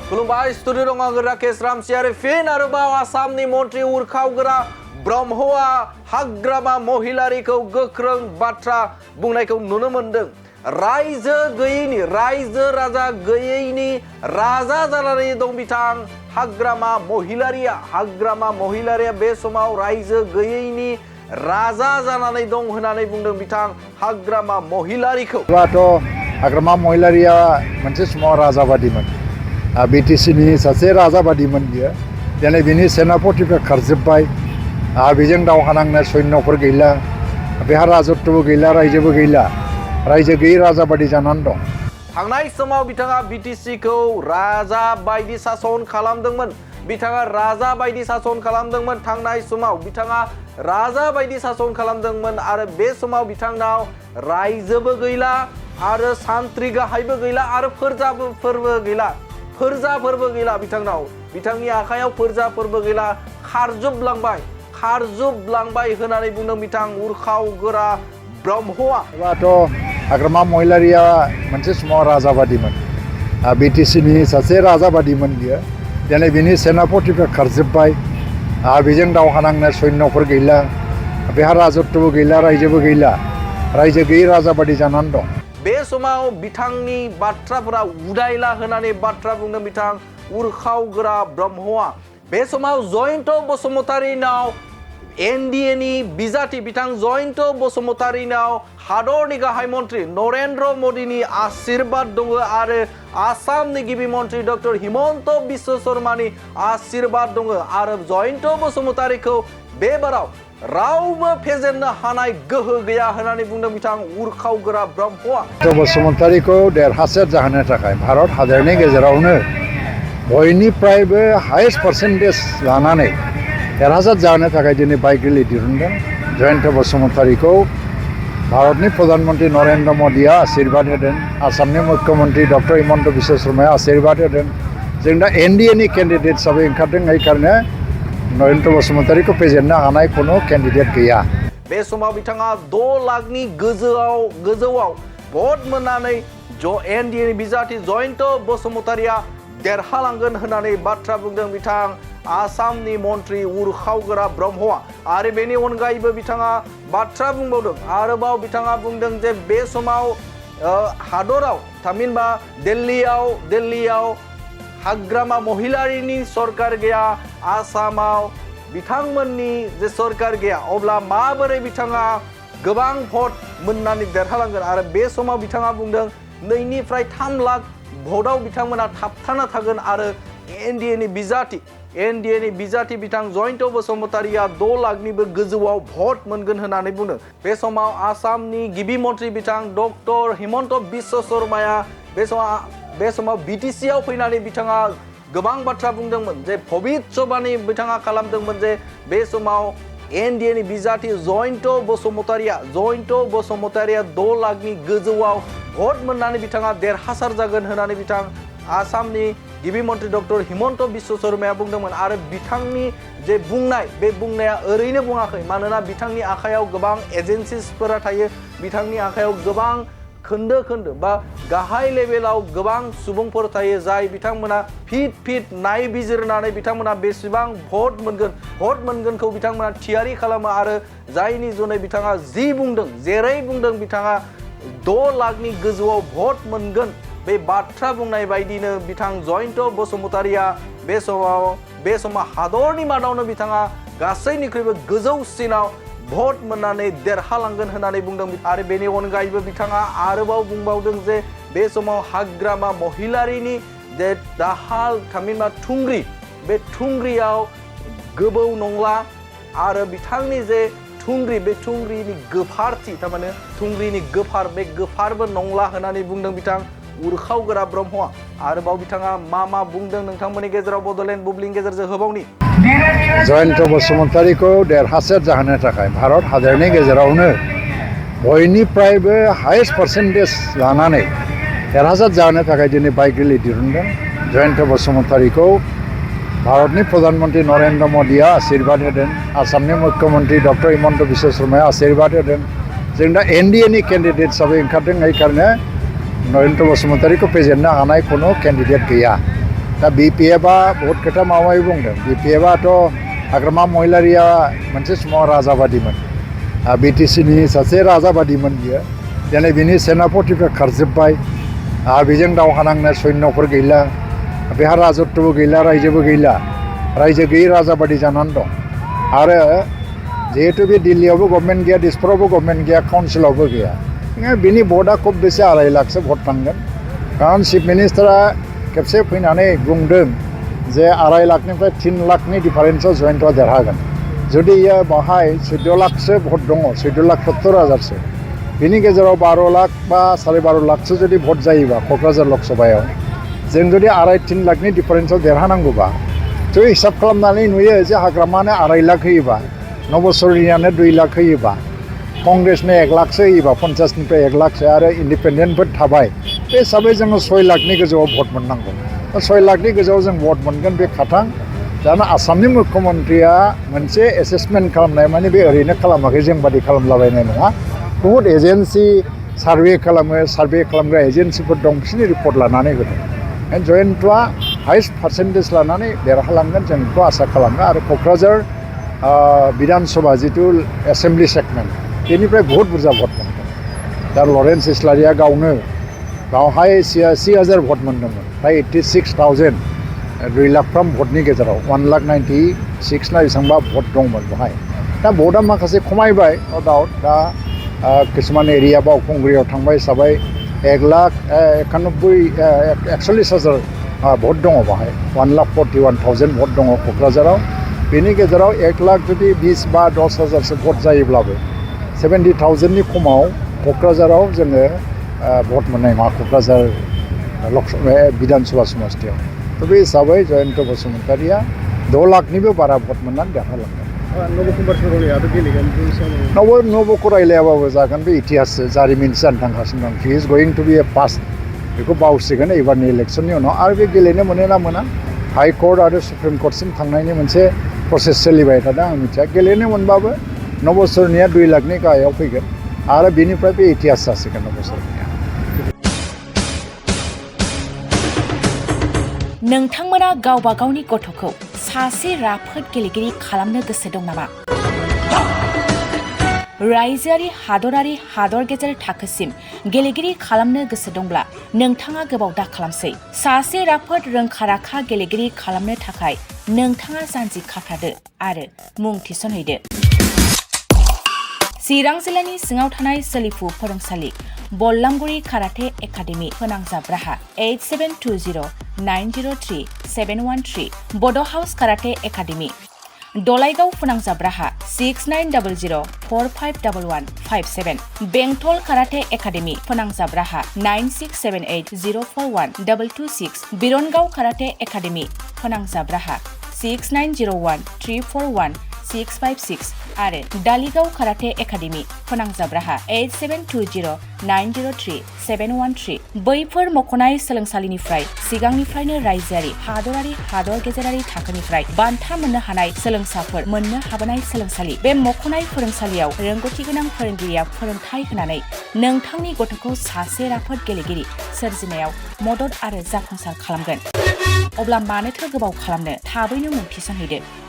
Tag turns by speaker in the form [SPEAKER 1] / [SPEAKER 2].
[SPEAKER 1] खुलुमबाय स्टुडिअ दं आं राकेश रामसियारि फिन आरोबाव आसामनि मन्त्रि उरखावग्रा ब्रह्मआ हाग्रामा महिलारिखौ गोख्रों बाथ्रा बुंनायखौ नुनो मोनदों। रायजो गैयैनि रायजो राजा गैयैनि राजा जानानै दं बिथां हाग्रामा महिलारिया बे समाव रायजो गैयैनि राजा जानानै दं होननानै बुंदों बिथां हाग्रामा महिलारिखौ।
[SPEAKER 2] हाग्रामा महिलारिया मोनसे समाव राजाबादिमोन। बिटिसिनि सासे राजाबादिमोन बियो। दिनै बिनि सेनापतिफ्रा खारजोब्बाय। बेजों दावहा नांनाय सैन्यफोर गैला। बेहा राजत्वबो गैला, रायजोबो गैला। रायजो गैयै राजाबादि जानानै दं।
[SPEAKER 1] थांनाय समाव बिथाङा बिटिसिखौ राजा बायदि सासन खालामदोंमोन। थांनाय समाव बिथाङा राजा बायदि सासन खालामदोंमोन आरो बे समाव बिथांनाव रायजोबो गैला आरो सान्थ्रि गाहायबो गैला आरो फोरजाफोरबो गैला बिथांनाव। बिथांनि आखायाव फोरजाफोरबो गैला, खारजोबलांबाय होननानै बुंदों बिथां उरखावग्रा ब्रह्मआ।
[SPEAKER 2] हाग्रामा महिलारिया मोनसे समाव राजाबादिमोन। बिटिसिनि सासे राजाबादिमोन बियो। दिनै बिनि सेनापतिफ्रा खारजोब्बाय। बेजों दावहा नांनाय सैन्यफोर गैला। बेहा राजत्वबो गैला, रायजोबो गैला। रायजो गैयै राजाबादि जानानै दं।
[SPEAKER 1] बे समाव बिथांनि बाथ्राफोरा उदायला होननानै बाथ्रा बुंदों बिथां उरखावग्रा ब्रह्मआ। बे समाव जयन्त बसुमतारीनाव एनडिएनि बिजाथि बिथां जयन्त बसुमतारीनाव हादरनि गाहाय मन्त्रि नरेन्द्र मदिनि आशीर्बाद दङ आरो आसामनि गिबि मन्त्रि डक्टर हिमन्त बिश्व शर्मानि आशीर्बाद दङ आरो जयन्त बसुमतारीखौ बेबाराव रावबो फेजेननो हानाय गोहो गैया होननानै बुंदों बिथां उरखावग्रा ब्रह्मआ।
[SPEAKER 2] बसुमतारीखौ देरहासार जाहोनो थाखाय भारत हादरनि गेजेरावनो बयनिफ्रायबो हाइस्ट पार्सेन्टेज लानानै देरहासार जाहोनो थाखाय दिनै बाइक दिहुनदों। जयन्त बसुमतारीखौ भारतनि प्रधानमन्त्रि नरेन्द्र मदिया आशीर्बाद होदों। आसामनि मुख्यमन्त्रि डक्टर हिमन्त बिश्व शर्माया आशीर्बाद होदों। जों दा एनडिएनि केन्डिडेट हिसाबै ओंखारदों। बेखायनो नरेन्द्र बसुमतारीखौ फेजेननो हानाय खुनु केन्डिडेट गैया।
[SPEAKER 1] बे समाव बिथाङा 6 लाखनि गोजौआव भट मोननानै एनडिएनि बिजाथि जयन्त बसुमतारीया देरहालांगोन होननानै बाथ्रा बुंदों बिथां आसामनि मन्त्रि उरखावग्रा ब्रह्मआ। आरो बेनि अनगायैबो बिथाङा बाथ्रा बुंबावदों। आरोबाव बिथाङा बुंदों जे बे समाव हादराव थामहिनबा दिल्लीयाव हाग्रामा महिलारिनि सरकार गैया, आसामाव बिथांमोननि जे सरकार गैया, अब्ला माबोरै बिथाङा गोबां भट मोननानै देरहालांगोन। आरो बे समाव बिथाङा बुंदों 2 निफ्राय 3 लाख भटआव बिथांमोना थाबथाना थागोन आरो एनडिएनि बिजाथि बिथां जयन्त बसुमतारीया 6 लाखनिबो गोजौआव भट मोनगोन होननानै बुंदों। बे समाव आसामनि गिबि मन्त्रि बिथां डक्टर हिमन्त बिश्व शर्माया बे समाव बिटिसिआव फैनानै बिथाङा गोबां बाथ्रा बुंदोंमोन जे भबिष्यबाणी बिथाङा खालामदोंमोन जे बे समाव एनडिएनि बिजाथि जयन्त बसुमतारीया 6 लाखनि गोजौआव भट मोननानै बिथाङा देरहासार जागोन होननानै बिथां आसामनि गिबि मन्त्रि डक्टर हिमन्त बिश्व शर्माया बुंदोंमोन। आरो बिथांनि जे बे बुंनाया ओरैनो बुङाखै, मानोना बिथांनि आखायाव गोबां एजेन्सिसफोरा थायो। बिथांनि आखायाव गोबां खोन्दो बा गाहाय लेभेलाव गोबां सुबुंफोर थायो जाय बिथांमोना फिट नायबिजिरनानै बिथांमोना बेसेबां भट मोनगोनखौ बिथांमोना थियारि खालामो आरो जायनि जुनै बिथाङा जेरै बुंदों बिथाङा 6 लाखनि गोजौआव भट मोनगोन बे बाथ्रा बुंनाय बायदिनो बिथां जयन्त बसुमतारीया बे समाव हादरनि मादावनो बिथाङा गासैनिख्रुइबो गोजौसिनाव भट मोननानै देरहालांगोन होननानै बुंदों। आरो बेनि अनगायैबो बिथाङा आरोबाव बुंबावदों जे बे समाव हाग्रामा महिलारिनि जे दाहाल थामहिनबा थुंग्रि, बे थुंग्रियाव गोबौ नंला आरो बिथांनि जे बे थुंग्रिनि गोफारथि थारमाने थुंग्रिनि बे गोफारबो नंला होननानै बुंदों बिथां उरखावग्रा ब्रह्मआ। आरोबाव बिथाङा मा बुंदों नोंथांमोननि गेजेराव बड'लेण्ड बुब्लिनि गेजेरजों होबावनि।
[SPEAKER 2] जयन्त बसुमतारीखौ देरहासार जाहोनो थाखाय भारत हादरनि गेजेरावनो बयनिफ्रायबो हाइस्ट पार्सेन्टेज लानानै देरहासार जाहोनो थाखाय दिनै बाइक दिहुनदों। जयन्त बसुमतारीखौ भारतनि प्रधानमन्त्रि नरेन्द्र मदिया आशीर्बाद होदों। आसामनि मुख्यमन्त्रि डक्टर हिमन्त बिश्व शर्माया आशीर्बाद होदों। जों दा एनडिएनि केन्डिडेट हिसाबै ओंखारदों। बेखायनो नरेन्द्र बसुमतारीखौ फेजेननो हानाय खुनु केन्डिडेट गैया। दा BPFआ बहुत खोथा माबायै बुंदों BPFआथ' हाग्रामा महिलारिया मोनसे समाव राजाबादिमोन BTCनि सासे राजाबादिमोन बियो दिनै बिनि सेनापतिफ्रा खारजोब्बाय बेजों दावहा नांनो सैन्यफोर गैला बेहा राजत्वबो गैला रायजोबो गैला रायजो गैयै राजाबादि जानानै दं आरो जिहेतु बे दिल्लीयावबो गभर्नमेन्ट गैया दिसपुरावबो गभर्नमेन्ट गैया काउन्सिलावबो गैया बिनि भटआ खुब बेसे 2.5 लाखसो भट थांगोन कारण चिफ मिनिस्टारा खेबसे फैनानै बुंदों जे 2.5 लाखनिफ्राय 3 लाखनि डिफारेन्सआव जयन्तआ देरहागोन जुदि बाहाय 14 लाखसो भट दङ 14,70,000सो बिनि गेजेराव 12 लाख बा 12.5 लाखसो जुदि भट जायोबा क'क्राझार लकसभायाव जों जुदि 2.5-3 लाखनि डिफारेन्सआव देरहानांगौबा थ' हिसाब खालामनानै नुयो जे हाग्रामानो 2.5 लाख होयोबा नबसरियानो 2 लाख होयोबा कंग्रेसनो 1 लाखसो होयोबा 50निफ्राय 1 लाखसो आरो इन्डिपेन्डेन्टफोर थाबाय बे हिसाबै जोङो 6 लाखनि गोजौआव भट मोननांगौ 6 लाखनि गोजौआव जों भट मोनगोन बे खाथां दाना आसामनि मुख्यमन्त्रिया मोनसे एसेसमेन्ट खालामनाय माने बे ओरैनो खालामाखै जों बादि खालामलाबायनाय नङा बहुत एजेन्सि सार्भे खालामग्रा एजेन्सिफोर दं बिसोरनि रिपर्ट लानानै होदों जयन्तआ हाइस्ट पार्सेन्टेज लानानै देरहालांगोन जों बेखौ आसा खालामो आरो क'क्राझार बिधान सभा जिथु एसेम्बलि सेगमेन्ट बेनिफ्राय बहुत बुरजा भट मोनगोन दा लरेन्स इस्लारिया गावनो बावहाय 86,000 भट मोन्दोंमोन फ्राय 86,000 2 लाखफ्राम भटनि गेजेराव 1,96,000 ना बेसेबांबा भट दंमोन बेवहाय दा भटआ माखासे खमायबाय न' डाउट दा किसुमान एरिया बावखुंग्रियाव थांबाय हिसाबै 1,41,000 भट दङ बेवहाय 1,41,000 भट दङ क'क्राझाराव बेनि गेजेराव 1 लाख जुदि 20 बा 10,000सो भट जायोब्लाबो 70,000नि खमाव क'क्राझाराव जोङो भट मोननाय नङा क'क्राझार बिधान सभा समष्टियाव थ' बे हिसाबै जयन्त बसुमतारिया 6 लाखनिबो बारा भट मोननानै देरहालांगोन नबकुमार रायलायाबाबो जागोन बे इतिहाससो जारिमिनसो जानो थांगासिनो दं he is गोइं two B A past बेखौ बावसिगोन एबारनि इलेक्सननि उनाव आरो बे गेलेनो मोनो ना मोना हाइ कर्ट आरो सुप्रिम कर्टसिम थांनायनि मोनसे प्रसेस सोलिबाय थादों आं मिथिया गेलेनो मोनबाबो नबसरनिया 2 लाखनि गाहायाव फैगोन आरो बेनिफ्राय बे इतिहास जासिगोन नबसरनिया
[SPEAKER 3] नोंथांमोना गावबा गावनि गथ'खौ सासे राफोद गेलेगिरि खालामनो गोसो दं नामा? रायजोआरि हादरारि हादर गेजेर थाखोसिम गेलेगिरि खालामनो गोसो दंब्ला नोंथाङा गोबाव दा खालामसै सासे राफोद रोंखा-राखा गेलेगिरि खालामनो थाखाय नोंथाङा जानजि खाफ्रादो आरो मुं थिसनहैदो। चिरां जिल्लानि सिङाव थानाय सोलिफु फोरोंसालि बल्लामगुरि काराटे एकाडेमि फोनांजाब राहा 8720903713 बड' हाउस काराटे एकाडेमि दलाइगाव फोनांजाब राहा 6900451157 बेंटल काराटे एकाडेमि फोनांजाब राहा 9678041226 बिरनगाव काराटे एकाडेमि फोनांजाब राहा 6901341656 आरो डालिगाव काराटे एकाडेमि फोनांजाब राहा 8720903713 बैफोर मख'नाय सोलोंसालिनिफ्राय सिगांनिफ्रायनो रायजोआरि हादरारि हादर गेजेरारि थाखोनिफ्राय बान्था मोननो हानाय सोलोंसाफोर मोननो हाबोनाय सोलोंसालि बे मख'नाय फोरोंसालियाव रोंगौथि गोनां फोरोंगिरिया फोरोंथाय होनानै नोंथांनि गथ'खौ सासे राफोद गेलेगिरि सोरजिनायाव मदद आरो जाफुंसार खालामगोन। अब्ला मानोथो गोबाव खालामनो थाबैनो मुं थिसनहैदो।